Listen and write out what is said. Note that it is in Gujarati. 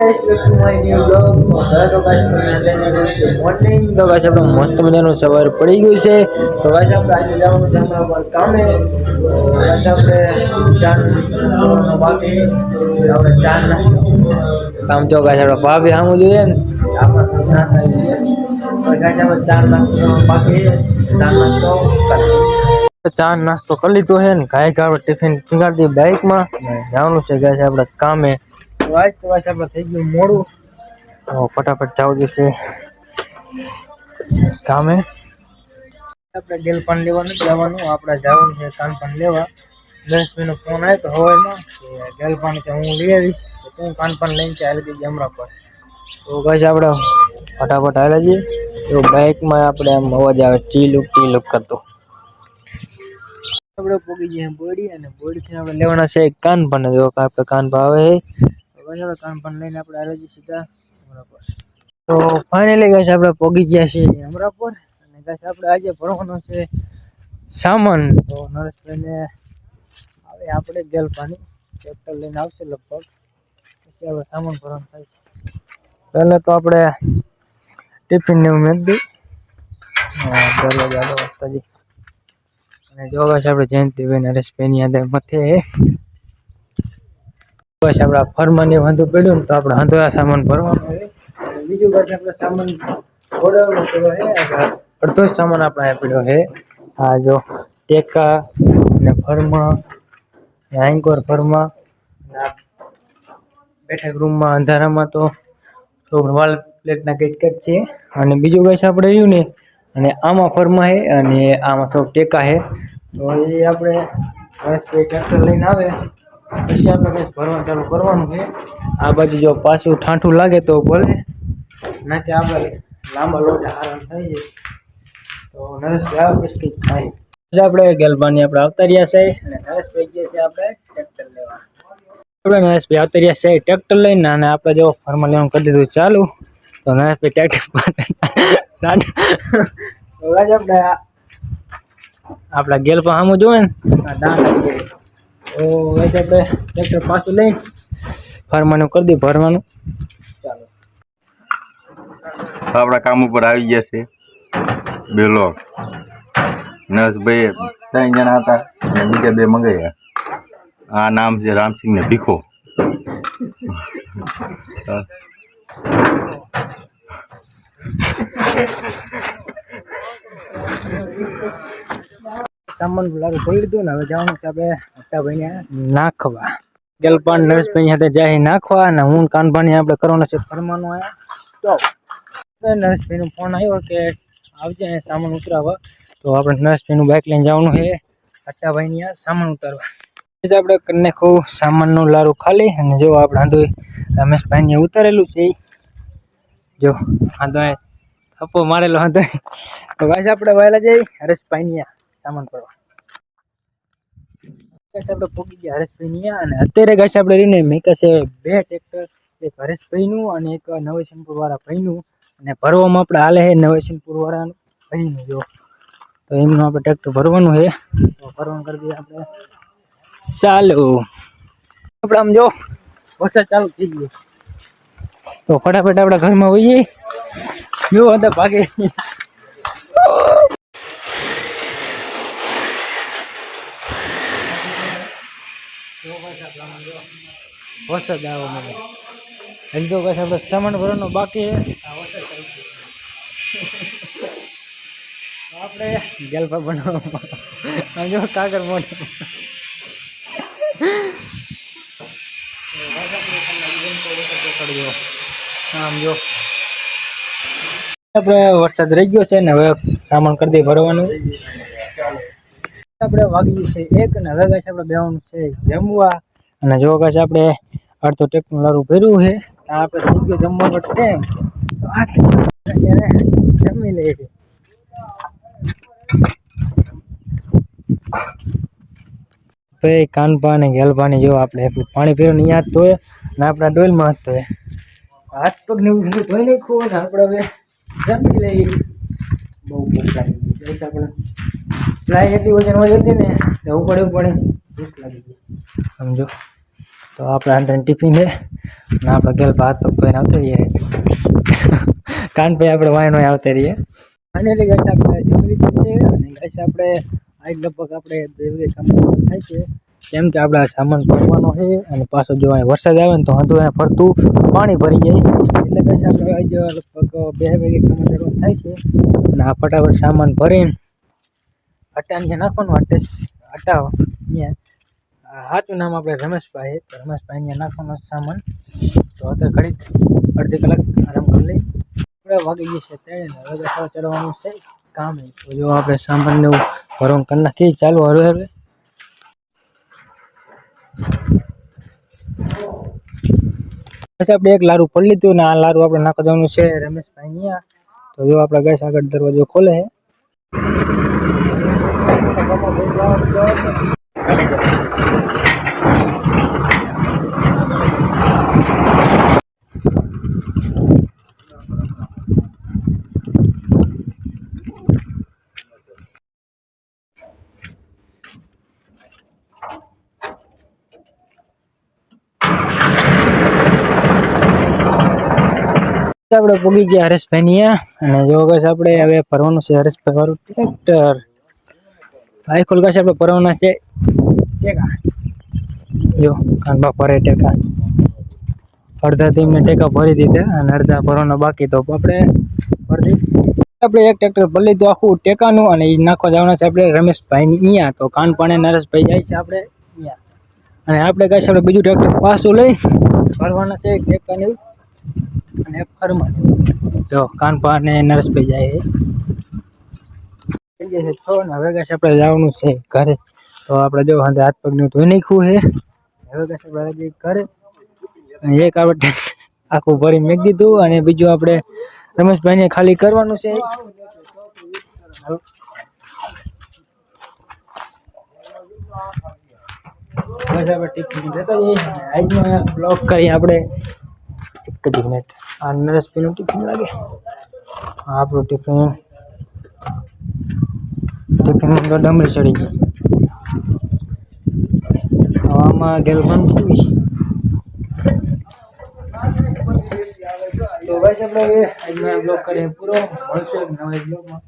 મોર્નિંગ તો ગાઈસ આપણે મસ્ત મજાનું સવાર પડી ગયું છે. તો ગાઈસ આપણે આજે જવાનું છે હમણાં પર કામે. ગાઈસ આપણે ચાર બાકી આપણે ચાર નાસ્તો કામ તો ગાઈસ આપણે ભાભી સામું જોઈએ ને આપણે ગાઈસ આપણે ચાર નાસ્તો બાકી ચાર નાસ્તો ચા નાસ્તો કરી લીધો છે ને ગાય આપણે ટિફિન પીગાડી બાઇકમાં જવાનું છે ગાઈસ આપણે કામે. વાઈસ આપણે થઈ ગયું મોડું તો ફટાફટ જવું જશે કામે. આપણે ગેલ પાન લેવા નથી જવાનું, આપણે જવાનું છે કાન પાન લેવા. 10 મિનિટ ફોન આવ્યો તો હવારમાં ગેલ પાન કે હું લઈ આવીશ તો તું કાન પાન લઈને ચાલે ગઈ જમરા પર. તો ગાઈસ આપણે ફટાફટ આવી જઈએ. તો બાઇકમાં આપણે આમ અવાજ આવે ટીલુક કરતો. આપણે પોગી ગયા બોડી અને બોડીથી આપણે લેવાના છે કાન પાન. જો આપણે કાન પાન આવે છે કાન પાન લઈને આપણે આવી જઈએ સીધા અમરાપર. તો ફાઇનલી ગાઈસ આપણે પોગી ગયા છીએ અમરાપર અને ગાઈસ આપણે આજે ભરવાનો છે સામાન. તો નરેશભાઈને આવે આપણે ગેલ પાણી ટ્રેક્ટર લઈને આવશે લગભગ, પછી આપણે સામાન ભરવાનું થાય. પહેલા તો આપણે ટિફિન ને એવું મેક દઈ દરવાજા વાસ્તાજી. અને જો ગાઈસ આપણે જયંતિભાઈ નરેશભાઈની યાદ મથે બસ આપણા ફરમાની વાંધો પડ્યું ને તો આપણે હાંધો સામાન ભરવાનો છે. બીજું ગાઈસ આપણે સામાન ઓર્ડરનો પડ્યો છે, અડધો સામાન આપણે પડ્યો છે. આ જો ટેકા ને ફરમા આંકોર ફરમા બેઠક રૂમમાં અંધારામાં તો વાલ પ્લેટના કટકટ છે. અને બીજું ગાઈસ આપણે રહ્યું ને અને આમાં ફરમા છે અને આમાં થોડુંક ટેકા છે. તો એ આપણે ટ્રેક્ટર લઈને આવે પછી આપણે કંઈક ભરવાનું ચાલુ કરવાનું છે. આ બાજુ જો પાછું ઠાઠું લાગે તો ભલે, ના કે આપણે લાંબા લોટે આરામ થઈ જાય. તો નરેશભાઈ આવે પછી કંઈક થાય. આપણે ગેલબાની આપણે આવતા રહ્યા છે અને નરેશભાઈ ગયા છે આપણે ટ્રેક્ટર લેવા. આપણે નરેશભાઈ આવતા રહ્યા છે ટ્રેક્ટર લઈને અને આપણે જો ફરમા લેવાનું કરી દીધું ચાલુ. તો નરેશભાઈ ટ્રેક્ટર આપણે આપણા ગેલ પર સામું જોવે ને દાંત આવી જાય. તો વૈસે આપણે ટ્રેક્ટર પાછું લઈને ફરમાનું કરી દઈએ ભરવાનું ચાલો. આપણા કામ ઉપર આવી ગયા છે બેલો. નરેશભાઈ 3 જણા હતા અને બીજા 2 મંગાવ્યા. આ નામ છે રામસિંહ ને ભીખો. સામાન લારું ખોલી લીધું ને હવે જવાનું છે આપણે અટ્ટાભાઈને નાખવા. ગેલપાન નરેશભાઈ સાથે જાય નાખવા અને હું કાનભાની આપણે કરવાનો છે ફરમાનો આવ્યા. તો નરેશભાઈનો ફોન આવ્યો કે આવજે સામાન ઉતરાવવા. તો આપણે નરેશભાઈનું બાઇક લઈને જવાનું છે અટ્ટાભાઈની આ સામાન ઉતારવા. આપણે કરી નાખું સામાનનું લારું ખાલી અને જો આપણે આંધો રમેશભાઈને ઉતારેલું છે. જો આંધો થપ્પો મારેલો હતો. તો ગાઈસ આપણે વહેલા જઈ હરેશભાઈની સામાન ભરવા. ગાઈસ આપણે પહોંચી ગયા હરેશભાઈની અને અત્યારે ગાઈસ આપણે રહીને મેકા છે 2 ટ્રેક્ટર, એક હરેશભાઈનું અને એક નવસિંહપુર વાળા ભાઈનું. અને ભરવામાં આપણે હાલે છે નવસિંહપુર વાળાનું ભાઈનું. જો તો એમનું આપણે ટ્રેક્ટર ભરવાનું છે. તો ભરવાનું કરી દઈએ આપણે ચાલુ. આપણે આમ જો વરસાદ ચાલુ થઈ ગયો તો ફટાફટ આપણા ઘરમાં હોઈએ. જો હતા ભાગે વરસાદ આવવા મને હજી તો કઈ આપણે સામાન ભરવાનો બાકી છે. આપણે ગેલપા બનાવવા જો કાગળ મોઢે આમ જો આપણે વરસાદ રહી ગયો છે ને હવે સામાન કરી દઈએ ભરવાનું. આપણે વાગ્યું છે 1 અને હવે ગાઈસ આપણે બેવાનું છે જમવા. અને જો ગાઈસ આપણે અડધો ટેકનું લારું ભર્યું છે. આપણે થઈ ગયો જમવાનો ટાઈમ તો અત્યારે જમી લઈએ. ભાઈ કાનપા અને ગેલપાની જો આપણે પાણી પીવાનું યાદ તો હોય ને આપણા ડોલમાં હાથ તો હાથ પગ ને એવું ધોઈ નાખ્યું ને આપણે હવે જમી લઈએ. બહુ ભૂખ લાગી ગઈ આપણે ફ્લાય એટલી વજન હોય હતી ને તો પડે ભૂખ લાગી ગઈ સમજો. તો આપણે અંદર ટિફિન છે ને આપણે ગેલ ભાત પગ ભાઈને આવતા રહીએ કાનભાઈ આપણે વાયનો આવતા રહીએ ફાઇનલી ગાઈસ આપણે જમી લીધું છે અને ગાઈસ આપણે આજ લગભગ આપણે 2 વાગે કામ થાય છે કેમ કે આપણે સામાન ભરવાનો છે અને પાછો જો અહીં વરસાદ આવે ને તો હંધું અહીંયા ફરતું પાણી ભરી જાય એટલે ગાઈસ આપણે આજ લગભગ 2 વાગે કામ શરૂ થાય છે અને આ ફટાફટ સામાન ભરીને અટ્ટા અહીંયા નાખવાનું અટ્ટા અહીંયા સાચું નામ આપણે રમેશભાઈ તો રમેશભાઈ અહીંયા નાખવાનો સામાન તો અત્યારે ઘડી અડધી કલાક આરામ કરી લઈ આપણે વાગી ગઈ છે ત્યારે હવે ચડવાનું છે કામ તો જો આપણે સામાનને ભરવાનું કરી નાખીએ ચાલુ હવે આપણે એક લારું પડી લીધું ને આ લારું આપણે નાખવા જવાનું છે રમેશભાઈ અહીંયા તો જો આપણે ગેસ આગળ દરવાજો ખોલે છે આપણે પૂગી ગયા હરેશભાઈ ની અને જો ગાઈસ આપણે હવે ભરવાનું છે હરેશભાઈ વાળું ટ્રેક્ટર ભાઈ ખોલ ગાઈસ આપણે ભરવાના છે ટેકા જો કાનબા ભરે ટેકા અડધા તેમને ટેકા ભરી દીધા અને અડધા ભરવાના બાકી તો આપણે ભરી આપણે એક ટ્રેક્ટર ભરી લીધું આખું ટેકાનું અને એ નાખવા જવાના છે આપણે રમેશભાઈ ની અહીંયા તો કાન પાણે નરેશભાઈ જાય છે આપણે અહીંયા અને આપણે ગાઈસ આપણે બીજું ટ્રેક્ટર પાછું લઈ ભરવાના છે ટેકાનું અને ફરમાન જો કાનપા અને નરેશભાઈ જાય થઈ ગયા છે છો ને હવે ગાઈસ આપણે જવાનું છે ઘરે તો આપણે જો હાથ પગનું ધોઈ નાખ્યું છે હવે ગાઈસ આપણે ઘરે એક આપણે આખું ભરી મેક દીધું અને બીજું આપણે રમેશભાઈને ખાલી કરવાનું છે આપણે ટિફિન જતા જઈએ આજનો બ્લોગ કરી આપણે એક જ મિનિટ આ નરેશભાઈનું ટિફિન લાગે આપણું ટિફિન તો ડમરી ચડી ગઈ હવામાં ગેલ બંધ થઈ ગઈ તો ગાઈસ આપણે આજનો બ્લોગ કરીએ પૂરો મળશે નવા બ્લોગમાં